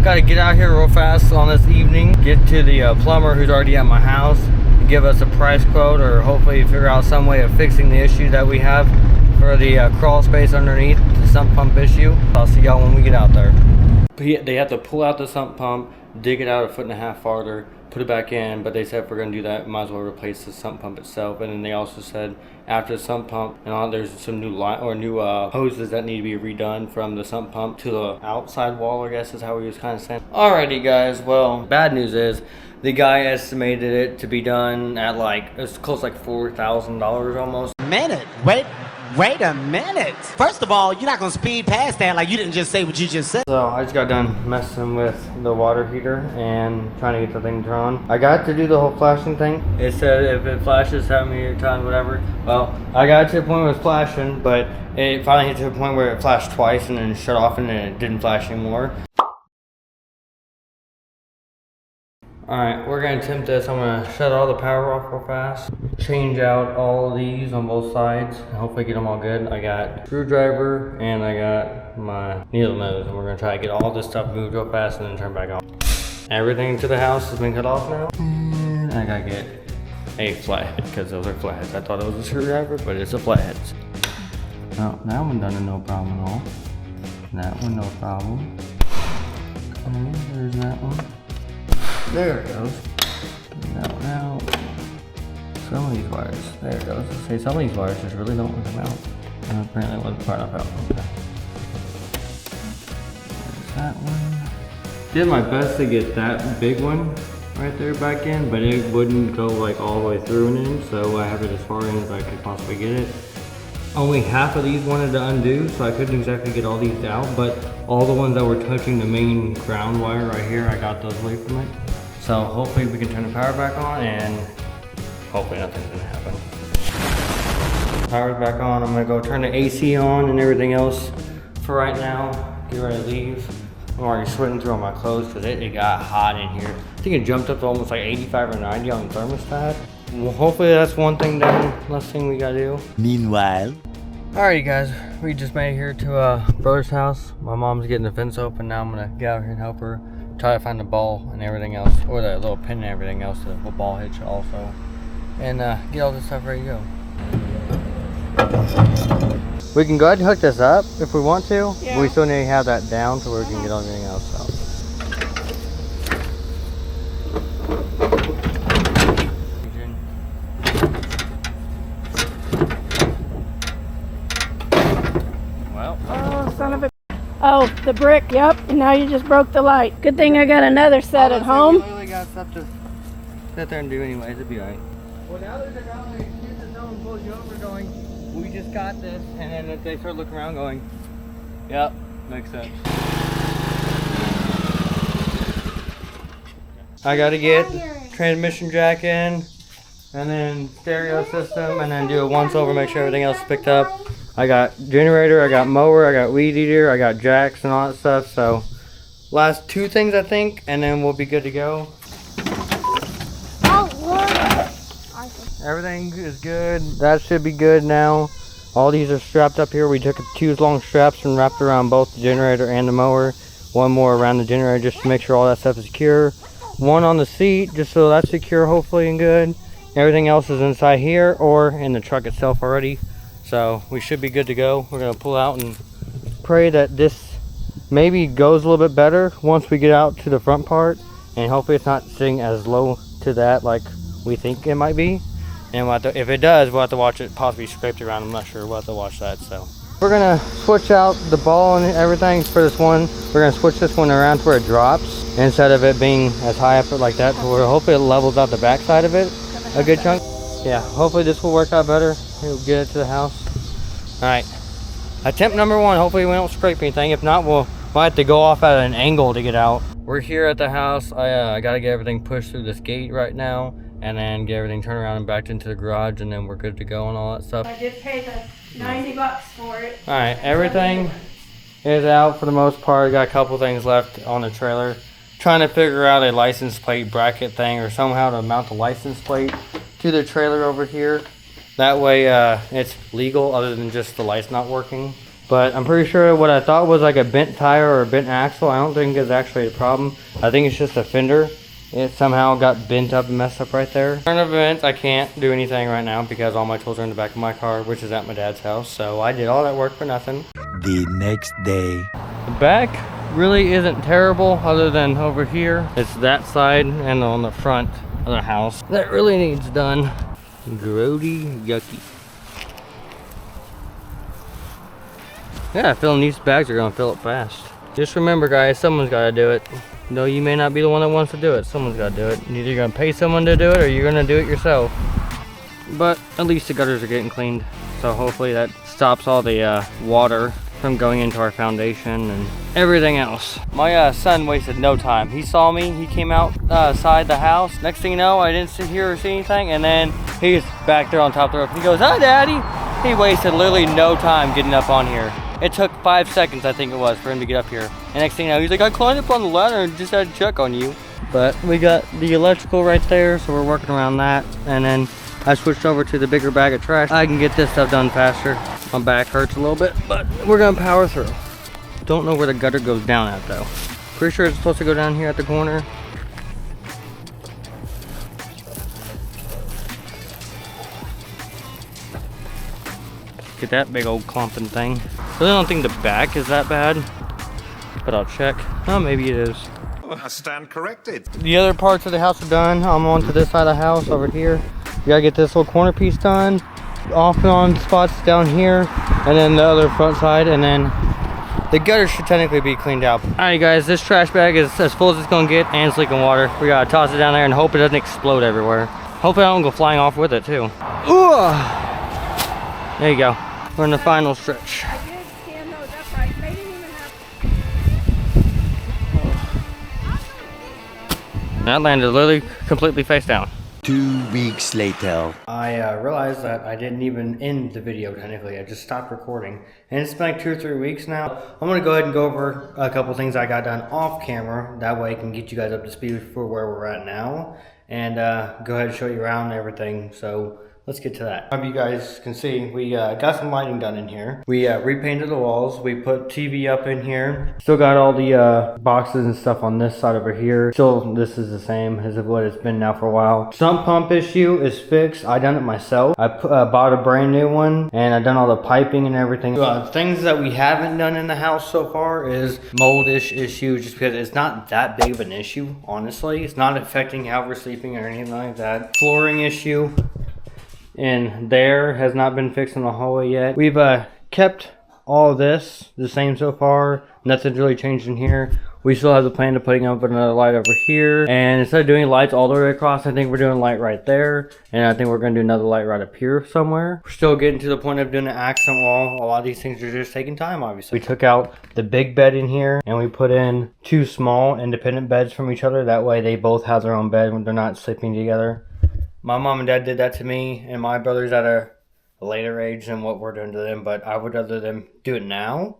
Gotta get out here real fast on this evening, get to the plumber who's already at my house, and give us a price quote, or hopefully figure out some way of fixing the issue that we have for the crawl space underneath the sump pump issue. I'll see y'all when we get out there. They have to pull out the sump pump, dig it out 1.5 feet farther, put it back in, but they said if we're going to do that, might as well replace the sump pump itself. And then they also said after the sump pump and all, there's some new hoses that need to be redone from the sump pump to the outside wall, I guess is how he was kind of saying. Alrighty guys, well, bad news is the guy estimated it to be done at like, it's close to like $4,000 almost. Wait a minute. First of all, you're not going to speed past that like you didn't just say what you just said. So I just got done messing with the water heater and trying to get the thing to turn on. I got to do the whole flashing thing. It said if it flashes, how many times, whatever. Well, I got to the point where it was flashing, but it finally hit to the point where it flashed twice and then shut off and then it didn't flash anymore. Alright, we're going to attempt this. I'm going to shut all the power off real fast. Change out all of these on both sides. And hopefully get them all good. I got screwdriver and I got my needle nose. And we're going to try to get all this stuff moved real fast and then turn back on. Everything to the house has been cut off now. And I got to get a flathead because those are flatheads. I thought it was a screwdriver, but it's a flathead. Oh, that one done no problem at all. That one no problem. Okay, there's that one. There it goes. That one out. Some of these wires. There it goes. See, some of these wires just really don't want to come out. And apparently it wasn't far enough out. Okay. There's that one. Did my best to get that big one right there back in, but it wouldn't go like all the way through and in, so I have it as far in as I could possibly get it. Only half of these wanted to undo, so I couldn't exactly get all these out, but all the ones that were touching the main ground wire right here, I got those away from it. So hopefully we can turn the power back on and hopefully nothing's gonna happen. Power's back on. I'm gonna go turn the AC on and everything else for right now. Get ready to leave. I'm already sweating through all my clothes because it got hot in here. I think it jumped up to almost like 85 or 90 on the thermostat. Well, hopefully that's one thing done. Last thing we gotta do. Meanwhile. Alrighty guys, we just made it here to brother's house. My mom's getting the fence open. Now I'm gonna get out here and help her try to find the ball and everything else, or the little pin and everything else, the ball hitch also, and get all this stuff ready to go. We can go ahead and hook this up if we want to. Yeah. But we still need to have that down so we can get everything else. So. Oh, the brick, yep, and now you just broke the light. Good thing I got another set at home. We literally got stuff to sit there and do anyways, it'll be alright. Well, now there's a guy who hears the someone pulls you over going, we just got this, and then they start looking around going, yep, makes sense. I gotta get transmission jack in, and then stereo system, and then do it once over, make sure everything else is picked up. I got generator, I got mower, I got weed eater, I got jacks and all that stuff. So last two things I think, and then we'll be good to go. Oh, Lord. Everything is good. That should be good now. All these are strapped up here. We took two long straps and wrapped around both the generator and the mower. One more around the generator just to make sure all that stuff is secure. One on the seat just so that's secure hopefully and good. Everything else is inside here or in the truck itself already. So we should be good to go. We're gonna pull out and pray that this maybe goes a little bit better once we get out to the front part, and hopefully it's not sitting as low to that like we think it might be. And we'll have to, if it does, we'll have to watch it possibly scraped around. I'm not sure. We'll have to watch that. So we're gonna switch out the ball and everything for this one. We're gonna switch this one around to where it drops instead of it being as high up like that. So hopefully it levels out the back side of it a good chunk. Yeah, hopefully this will work out better. We'll get it to the house. All right, attempt number one. Hopefully we don't scrape anything. If not, we'll have to go off at an angle to get out. We're here at the house. I gotta get everything pushed through this gate right now, and then get everything turned around and backed into the garage, and then we're good to go and all that stuff. I did pay the $90 for it. All right, everything is out for the most part. Got a couple things left on the trailer. Trying to figure out a license plate bracket thing or somehow to mount the license plate to the trailer over here. That way it's legal other than just the lights not working. But I'm pretty sure what I thought was like a bent tire or a bent axle. I don't think it's actually a problem. I think it's just a fender. It somehow got bent up and messed up right there. Turn of events, I can't do anything right now because all my tools are in the back of my car, which is at my dad's house. So I did all that work for nothing. The next day. The back really isn't terrible other than over here. It's that side and on the front of the house. That really needs done. Grody yucky. Yeah, filling these bags are gonna fill it fast. Just remember guys, someone's gotta do it. No, you may not be the one that wants to do it. Someone's gotta do it. You're either gonna pay someone to do it or you're gonna do it yourself. But at least the gutters are getting cleaned. So hopefully that stops all the water from going into our foundation and everything else. My son wasted no time. He saw me, he came outside the house. Next thing you know, I didn't sit here or see anything, and then he's back there on top of the roof. He goes, "Hi, Daddy." He wasted literally no time getting up on here. It took 5 seconds, I think it was, for him to get up here. And next thing you know, he's like, "I climbed up on the ladder and just had to check on you." But we got the electrical right there, so we're working around that. And then I switched over to the bigger bag of trash. I can get this stuff done faster. My back hurts a little bit, but we're gonna power through. Don't know where the gutter goes down at though. Pretty sure it's supposed to go down here at the corner. Get that big old clumping thing. Really don't think the back is that bad, but I'll check. Oh, maybe it is. I stand corrected. The other parts of the house are done. I'm on to this side of the house over here. You gotta get this little corner piece done. Off and on spots down here, and then the other front side, and then the gutter should technically be cleaned out. Alright guys, this trash bag is as full as it's gonna get, and it's leaking water. We gotta toss it down there and hope it doesn't explode everywhere. Hopefully I don't go flying off with it too. Ooh. There you go. We're in the final stretch. I did stand those upright. They didn't even have. That landed literally completely face down. 2 weeks later. I realized that I didn't even end the video technically. I just stopped recording. And it's been like 2 or 3 weeks now. I'm going to go ahead and go over a couple things I got done off camera. That way I can get you guys up to speed for where we're at now. And go ahead and show you around and everything. So let's get to that. As you guys can see, we got some lighting done in here. We repainted the walls. We put TV up in here. Still got all the boxes and stuff on this side over here. Still, this is the same as what it's been now for a while. Sump pump issue is fixed. I done it myself. I bought a brand new one, and I done all the piping and everything. Things that we haven't done in the house so far is mold-ish issue, just because it's not that big of an issue, honestly. It's not affecting how we're sleeping or anything like that. Flooring issue in there has not been fixed in the hallway yet. We've kept all of this the same so far. Nothing's really changed in here. We still have the plan of putting up another light over here. And instead of doing lights all the way across, I think we're doing a light right there. And I think we're going to do another light right up here somewhere. We're still getting to the point of doing an accent wall. A lot of these things are just taking time, obviously. We took out the big bed in here and we put in 2 small independent beds from each other. That way they both have their own bed when they're not sleeping together. My mom and dad did that to me and my brothers at a later age than what we're doing to them, but I would rather them do it now.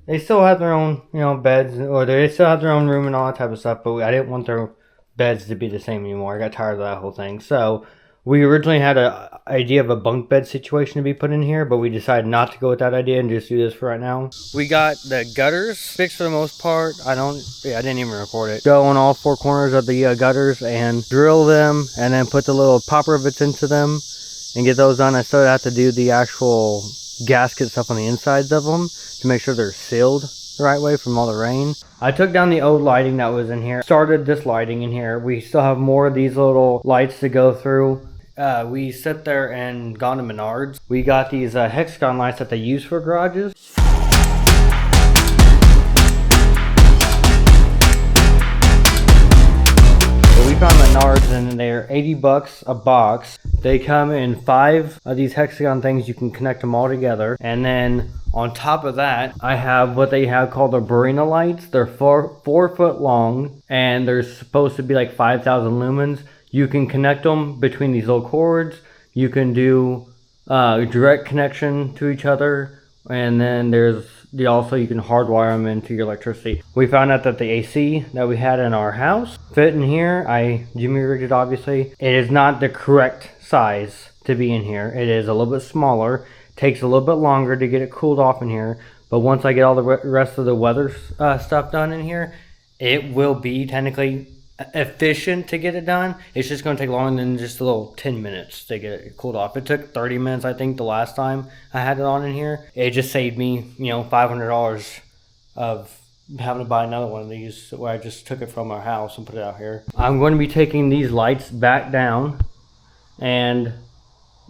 They still have their own, you know, beds, or they still have their own room and all that type of stuff, but I didn't want their beds to be the same anymore. I got tired of that whole thing. So we originally had an idea of a bunk bed situation to be put in here, but we decided not to go with that idea and just do this for right now. We got the gutters fixed for the most part. I didn't even record it. Go on all 4 corners of the gutters and drill them, and then put the little pop rivets into them and get those done. I still have to do the actual gasket stuff on the insides of them to make sure they're sealed the right way from all the rain. I took down the old lighting that was in here, started this lighting in here. We still have more of these little lights to go through. We sit there and gone to Menards. We got these hexagon lights that they use for garages. So we found Menards and they're 80 bucks a box. They come in 5 of these hexagon things. You can connect them all together. And then on top of that, I have what they have called the Barina lights. They're 4 foot long and they're supposed to be like 5,000 lumens. You can connect them between these little cords. You can do direct connection to each other. And then you can hardwire them into your electricity. We found out that the AC that we had in our house fit in here. I Jimmy rigged it, obviously. It is not the correct size to be in here. It is a little bit smaller. Takes a little bit longer to get it cooled off in here, but once I get all the rest of the weather stuff done in here, it will be technically efficient to get it done. It's just going to take longer than just a little 10 minutes to get it cooled off. It took 30 minutes, I think, the last time I had it on in here. It just saved me, you know, $500 of having to buy another one of these where I just took it from our house and put it out here. I'm going to be taking these lights back down and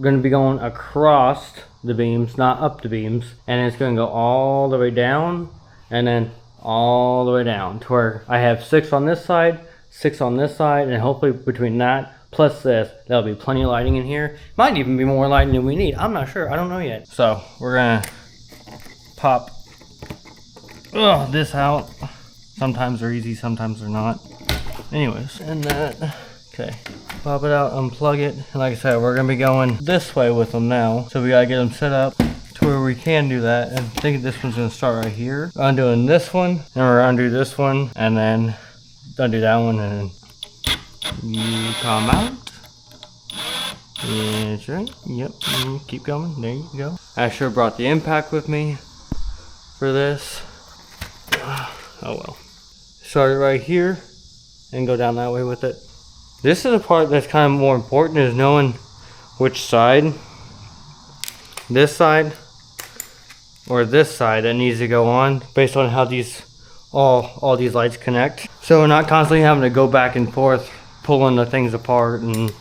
going to be going across the beams, not up the beams, and it's going to go all the way down and then all the way down to where I have 6 on this side, 6 on this side, and hopefully between that plus this, there'll be plenty of lighting in here. Might even be more lighting than we need. I'm not sure. I don't know yet. So we're gonna pop this out. Sometimes they're easy, sometimes they're not. Anyways, and that. Okay, pop it out, unplug it, and like I said, we're gonna be going this way with them now. So we gotta get them set up to where we can do that. And I think this one's gonna start right here. Undoing this one, and we're gonna undo this one, and then undo that one, and then you come out. That's right. Yep. Keep going. There you go. I sure brought the impact with me for this. Oh well. Start it right here and go down that way with it. This is the part that's kind of more important, is knowing which side, this side or this side, that needs to go on based on how these all these lights connect. So we're not constantly having to go back and forth pulling the things apart. And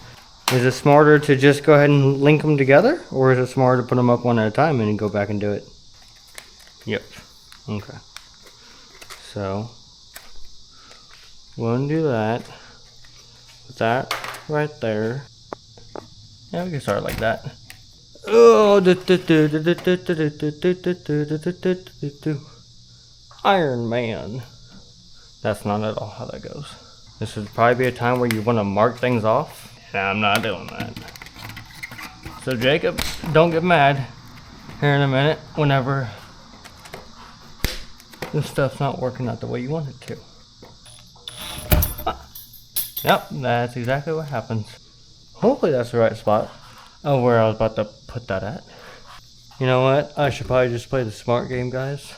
is it smarter to just go ahead and link them together, or is it smarter to put them up one at a time and then go back and do it? Yep. Okay. So we'll undo that. Put that right there. Yeah, we can start like that. Oh, Iron Man. That's not at all how that goes. This would probably be a time where you want to mark things off, and I'm not doing that. So Jacob, don't get mad here in a minute whenever this stuff's not working out the way you want it to. Yep, that's exactly what happens. Hopefully that's the right spot of where I was about to put that at. You know what? I should probably just play the smart game, guys.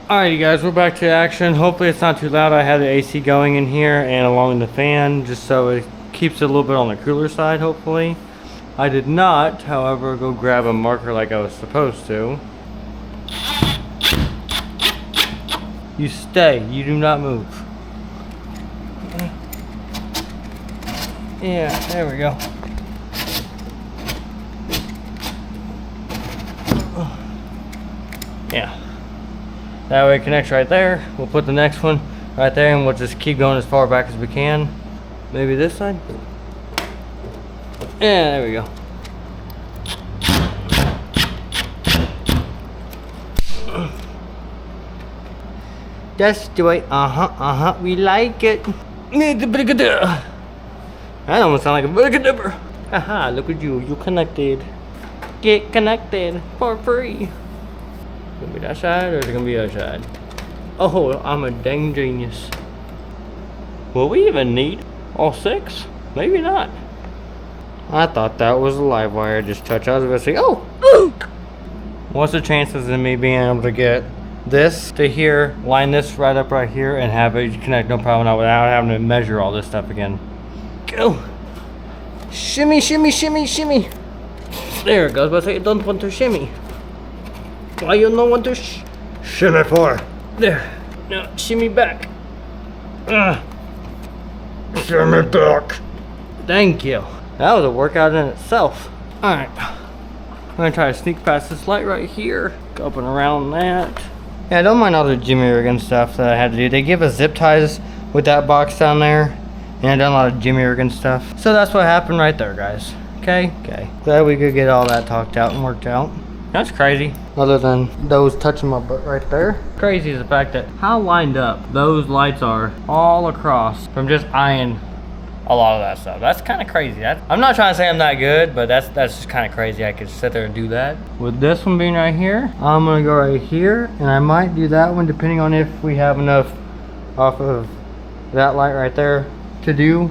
Alright, you guys, we're back to action. Hopefully it's not too loud. I have the AC going in here and along the fan, just so it keeps it a little bit on the cooler side, hopefully. I did not, however, go grab a marker like I was supposed to. You stay. You do not move. Yeah, there we go. Yeah. That way it connects right there. We'll put the next one right there, and we'll just keep going as far back as we can. Maybe this side? Yeah, there we go. That's the way. We like it. That almost sounds like a burger. Haha, look at you. You connected. Get connected for free. Gonna be that side, or is it gonna be that side? Oh, I'm a dang genius. Will we even need all 6? Maybe not. I thought that was a live wire. Just touch. I was gonna say, oh! What's the chances of me being able to get this to here, line this right up right here, and have it connect no problem now without having to measure all this stuff again? Go! Shimmy, shimmy, shimmy, shimmy! There it goes, but I don't want to shimmy. Why you don't want to shimmy for? There. Now shimmy back. Shimmy back. Thank you. That was a workout in itself. Alright. I'm gonna try to sneak past this light right here. Go up and around that. Yeah, I don't mind all the Jimmy Riggin stuff that I had to do. They give us zip ties with that box down there. And I done a lot of Jimmy Riggin stuff. So that's what happened right there, guys. Okay? Okay. Glad we could get all that talked out and worked out. That's crazy. Other than those touching my butt right there. Crazy is the fact that how lined up those lights are all across from just eyeing a lot of that stuff. That's kind of crazy. I'm not trying to say I'm not good, but that's just kind of crazy. I could sit there and do that. With this one being right here, I'm gonna go right here, and I might do that one depending on if we have enough off of that light right there to do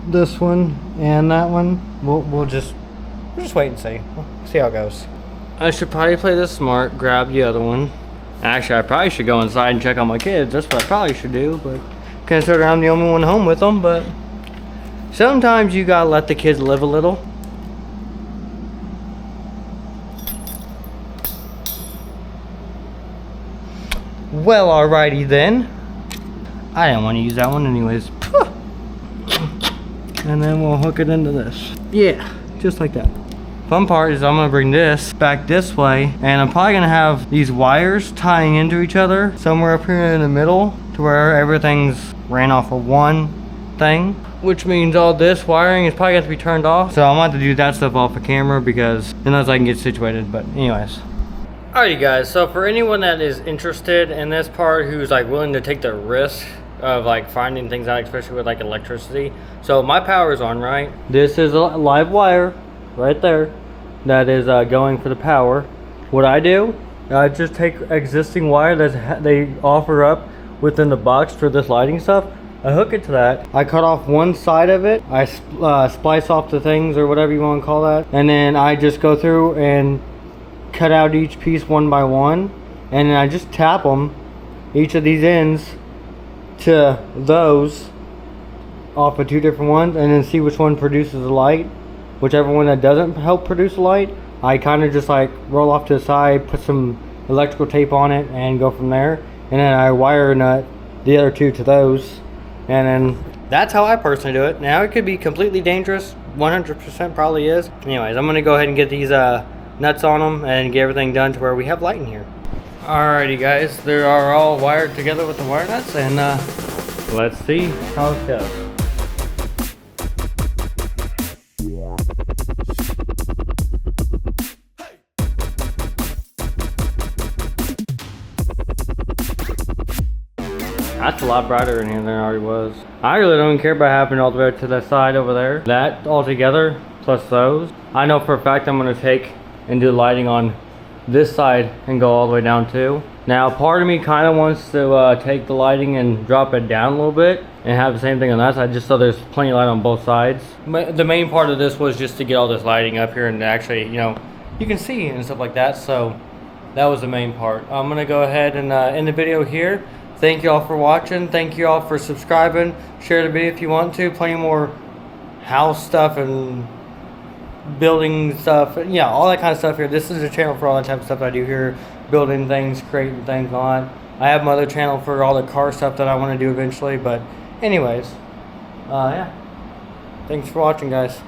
this one and that one. We'll just we'll just wait and see. We'll see how it goes. I should probably play this smart, grab the other one. Actually, I probably should go inside and check on my kids. That's what I probably should do, but consider I'm the only one home with them, but sometimes you gotta let the kids live a little. Well, alrighty then. I didn't want to use that one anyways. And then we'll hook it into this. Yeah, just like that. Fun part is I'm gonna bring this back this way, and I'm probably gonna have these wires tying into each other somewhere up here in the middle to where everything's ran off of one thing, which means all this wiring is probably gonna have to be turned off. So I'm gonna have to do that stuff off the camera because unless I can get situated, but anyways. Alrighty guys, so for anyone that is interested in this part who's like willing to take the risk of like finding things out, especially with like electricity. So my power is on, right? This is a live wire right there that is going for the power. What I do, I just take existing wire that they offer up within the box for this lighting stuff. I hook it to that. I cut off one side of it. I splice off the things or whatever you want to call that. And then I just go through and cut out each piece one by one, and then I just tap them, each of these ends, to those off of two different ones, and then see which one produces the light. Whichever one that doesn't help produce light, I kind of just like roll off to the side, put some electrical tape on it, and go from there. And then I wire nut the other two to those, and then that's how I personally do it. Now it could be completely dangerous, 100% probably is. Anyways, I'm gonna go ahead and get these nuts on them and get everything done to where we have light in here. Alrighty guys, they are all wired together with the wire nuts, and let's see how it goes. That's a lot brighter in here than it already was. I really don't care about having all the way to that side over there. That all together, plus those. I know for a fact I'm gonna take and do lighting on this side and go all the way down too. Now part of me kind of wants to take the lighting and drop it down a little bit and have the same thing on that side, just so there's plenty of light on both sides. But the main part of this was just to get all this lighting up here and actually, you know, you can see and stuff like that. So that was the main part. I'm gonna go ahead and end the video here. Thank you all for watching. Thank you all for subscribing. Share the video if you want to. Plenty more house stuff and building stuff, and yeah, all that kind of stuff here. This is a channel for all that type of stuff I do here, building things, creating things on. I have my other channel for all the car stuff that I want to do eventually, but anyways, yeah, thanks for watching guys.